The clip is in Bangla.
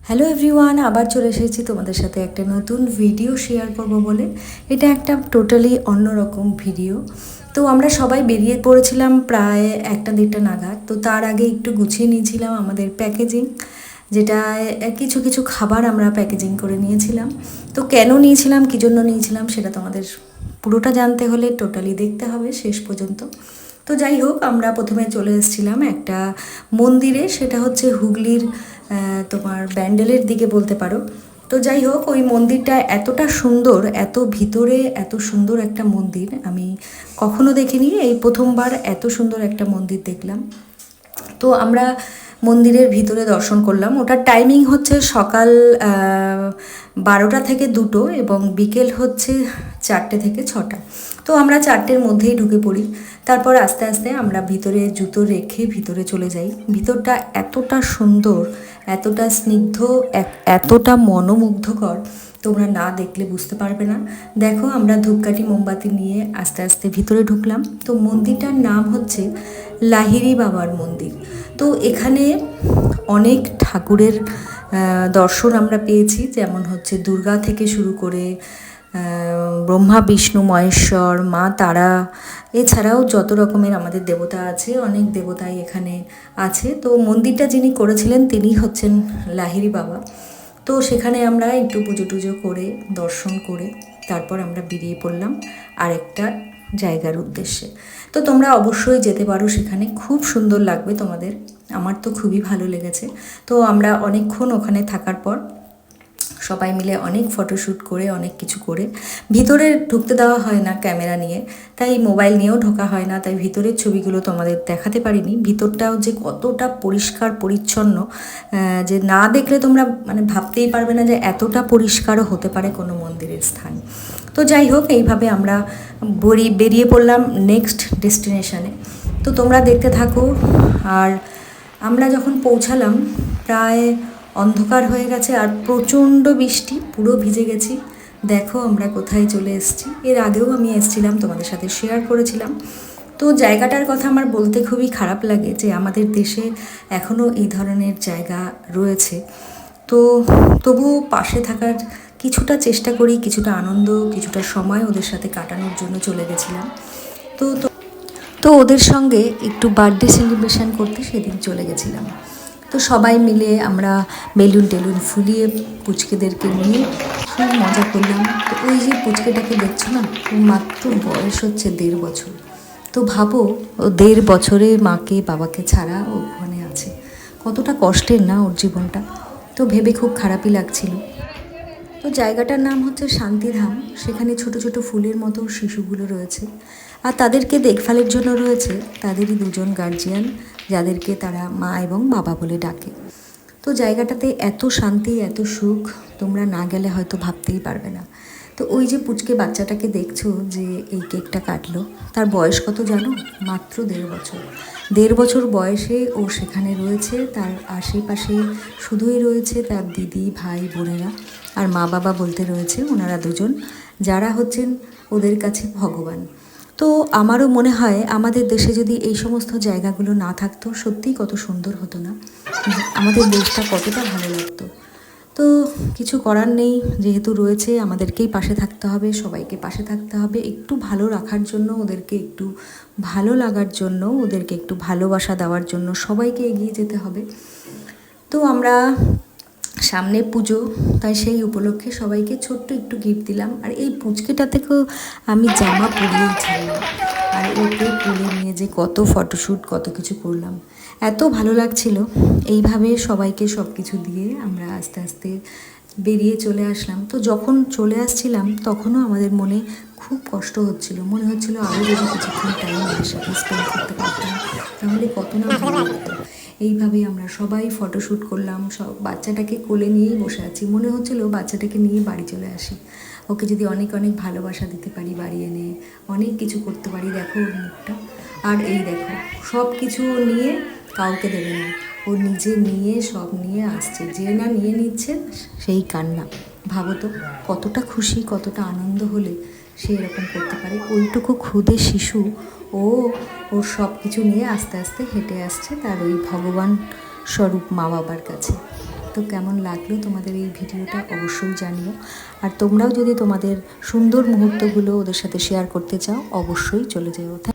হ্যালো এভরিওয়ান, আবার চলে এসেছি তোমাদের সাথে একটা নতুন ভিডিও শেয়ার করব বলে। এটা একটা টোটালি অন্যরকম ভিডিও। তো আমরা সবাই বেরিয়ে পড়েছিলাম প্রায় 1-1:30 নাগাদ। তো তার আগে একটু গুছিয়ে নিয়েছিলাম আমাদের প্যাকেজিং, যেটা কিছু কিছু খাবার আমরা প্যাকেজিং করে নিয়েছিলাম। তো কেন নিয়েছিলাম, কী জন্য নিয়েছিলাম, সেটা তোমাদের পুরোটা জানতে হলে টোটালি দেখতে হবে শেষ পর্যন্ত। তো যাই হোক, আমরা প্রথমে চলে এসেছিলাম একটা মন্দিরে, সেটা হচ্ছে হুগলির তোমার ব্যান্ডেলের দিকে বলতে পারো। তো যাই হোক, ওই মন্দিরটা এতটা সুন্দর, এত ভিতরে এত সুন্দর একটা মন্দির আমি কখনো দেখিনি। এই প্রথমবার এত সুন্দর একটা মন্দির দেখলাম। তো আমরা মন্দিরের ভিতরে দর্শন করলাম। ওটার টাইমিং হচ্ছে সকাল 12টা থেকে 2টো এবং বিকেল হচ্ছে 4টে থেকে 6টা। তো আমরা 4টের মধ্যেই ঢুকে পড়ি। তারপর আস্তে আস্তে আমরা ভিতরে জুতো রেখে ভিতরে চলে যাই। ভিতরটা এতটা সুন্দর, এতটা স্নিগ্ধ, এতটা মনোমুগ্ধকর, তোমরা না দেখলে বুঝতে পারবে না। দেখো, আমরা ধূপকাঠি মোমবাতি নিয়ে আস্তে আস্তে ভিতরে ঢুকলাম। তো মন্দিরটার নাম হচ্ছে লাহিড়ী বাবার মন্দির। তো এখানে অনেক ঠাকুরের দর্শন আমরা পেয়েছি, যেমন হচ্ছে দুর্গা থেকে শুরু করে ব্রহ্মা, বিষ্ণু, মহেশ্বর, মা তারা, এছাড়াও যত রকমের আমাদের দেবতা আছে, অনেক দেবতাই এখানে আছে। তো মন্দিরটা যিনি করেছিলেন তিনি হচ্ছেন লাহিড়ী বাবা। তো সেখানে আমরা একটু পুজো টুজো করে দর্শন করে তারপর আমরা বেরিয়ে পড়লাম আরেকটা জায়গার উদ্দেশ্যে। তো তোমরা অবশ্যই যেতে পারো সেখানে, খুব সুন্দর লাগবে তোমাদের। আমার তো খুবই ভালো লেগেছে। তো আমরা অনেকক্ষণ ওখানে থাকার পর সবাই মিলে অনেক ফটোশ্যুট করে, অনেক কিছু করে, ভিতরে ঢুকতে দেওয়া হয় না ক্যামেরা নিয়ে, তাই মোবাইল নিয়েও ঢোকা হয় না, তাই ভিতরের ছবিগুলো তোমাদের দেখাতে পারিনি। ভিতরটাও যে কতটা পরিষ্কার পরিচ্ছন্ন, যে না দেখলে তোমরা মানে ভাবতেই পারবে না যে এতটা পরিষ্কারও হতে পারে কোনো মন্দিরের স্থান। তো যাই হোক, এইভাবে আমরা বেরিয়ে পড়লাম নেক্সট ডেস্টিনেশনে। তো তোমরা দেখতে থাকো। আর আমরা যখন পৌঁছালাম প্রায় অন্ধকার হয়ে গেছে আর প্রচণ্ড বৃষ্টি, পুরো ভিজে গেছি। দেখো আমরা কোথায় চলে এসেছি। এর আগেও আমি এসেছিলাম, তোমাদের সাথে শেয়ার করেছিলাম। তো জায়গাটার কথা আমার বলতে খুবই খারাপ লাগে যে আমাদের দেশে এখনও এই ধরনের জায়গা রয়েছে। তো তবুও পাশে থাকার কিছুটা চেষ্টা করি, কিছুটা আনন্দ, কিছুটা সময় ওদের সাথে কাটানোর জন্য চলে গেছিলাম। তো তো ওদের সঙ্গে একটু বার্থডে সেলিব্রেশন করতে সেদিন চলে গেছিলাম। তো সবাই মিলে আমরা বেলুন টেলুন ফুলিয়ে পুচকেদেরকে নিয়ে খুব মজা করলাম। তো ওই যে পুচকেটাকে দেখছো না, ওর মাত্র বয়স হচ্ছে 1.5 বছর। তো ভাবো, ও 1.5 বছরে মাকে বাবাকে ছাড়া ওখানে আছে। কতটা কষ্টের না ওর জীবনটা। তো ভেবে খুব খারাপই লাগছিল। তো জায়গাটার নাম হচ্ছে শান্তিধাম। সেখানে ছোট ছোট ফুলের মতো শিশুগুলো রয়েছে, আর তাদেরকে দেখভালের জন্য রয়েছে তাদেরই 2জন গার্জিয়ান, যাদেরকে তারা মা এবং বাবা বলে ডাকে। তো জায়গাটাতে এত শান্তি, এত সুখ, তোমরা না গেলে হয়তো ভাবতেই পারবে না। তো ওই যে পুচকে বাচ্চাটাকে দেখছো যে এই কেকটা কাটলো, তার বয়স কত জানো? মাত্র 1.5 বছর। 1.5 বছর বয়সে ও সেখানে রয়েছে। তার আশেপাশে শুধুই রয়েছে তার দিদি, ভাই, বোনেরা, আর মা বাবা বলতে রয়েছে ওনারা 2জন, যারা হচ্ছেন ওদের কাছে ভগবান। তো আমারও মনে হয় আমাদের দেশে যদি এই সমস্ত জায়গাগুলো না থাকতো, সত্যিই কত সুন্দর হতো না, আমাদের দেশটা কতটা ভালো লাগতো। তো কিছু করার নেই, যেহেতু রয়েছে আমাদেরকেই পাশে থাকতে হবে, সবাইকে পাশে থাকতে হবে, একটু ভালো রাখার জন্য, ওদেরকে একটু ভালো লাগার জন্য, ওদেরকে একটু ভালোবাসা দেওয়ার জন্য সবাইকে এগিয়ে যেতে হবে। তো আমরা সামনে পুজো, তাই সেই উপলক্ষে সবাইকে ছোট্ট একটু গিফট দিলাম। আর এই পুচকেটা থেকেও আমি জামা পরিয়েছিলাম, আর ওকে তুলে নিয়ে যে কত ফটোশ্যুট, কত কিছু করলাম, এত ভালো লাগছিল। এইভাবে সবাইকে সব কিছু দিয়ে আমরা আস্তে আস্তে বেরিয়ে চলে আসলাম। তো যখন চলে আসছিলাম তখনও আমাদের মনে খুব কষ্ট হচ্ছিল, মনে হচ্ছিল আরও যদি কিছুক্ষণ টাইম ওদের সাথে স্পেন্ড করতে পারতাম তাহলে কত না ভালো লাগতো। এইভাবেই আমরা সবাই ফটোশ্যুট করলাম। সব বাচ্চাটাকে কোলে নিয়েই বসে আছি, মনে হচ্ছিল বাচ্চাটাকে নিয়ে বাড়ি চলে আসি, ওকে যদি অনেক অনেক ভালোবাসা দিতে পারি, বাড়ি এনে অনেক কিছু করতে পারি। দেখো ওর মুখটা, আর এই দেখো সব কিছু নিয়ে কাউকে দেবে না, ও নিজে নিয়ে সব নিয়ে আসছে, যে না নিয়ে নিচ্ছে সেই কান্না। ভাবো তো কতটা খুশি, কতটা আনন্দ হলে সে এরকম করতে পারে। ওইটুকু ক্ষুদে শিশু ও ওর সব কিছু নিয়ে আস্তে আস্তে হেঁটে আসছে তার ওই ভগবান স্বরূপ মা বাবার কাছে। তো কেমন লাগলো তোমাদের এই ভিডিওটা অবশ্যই জানিও। আর তোমরাও যদি তোমাদের সুন্দর মুহূর্তগুলো ওদের সাথে শেয়ার করতে চাও অবশ্যই চলে যেও।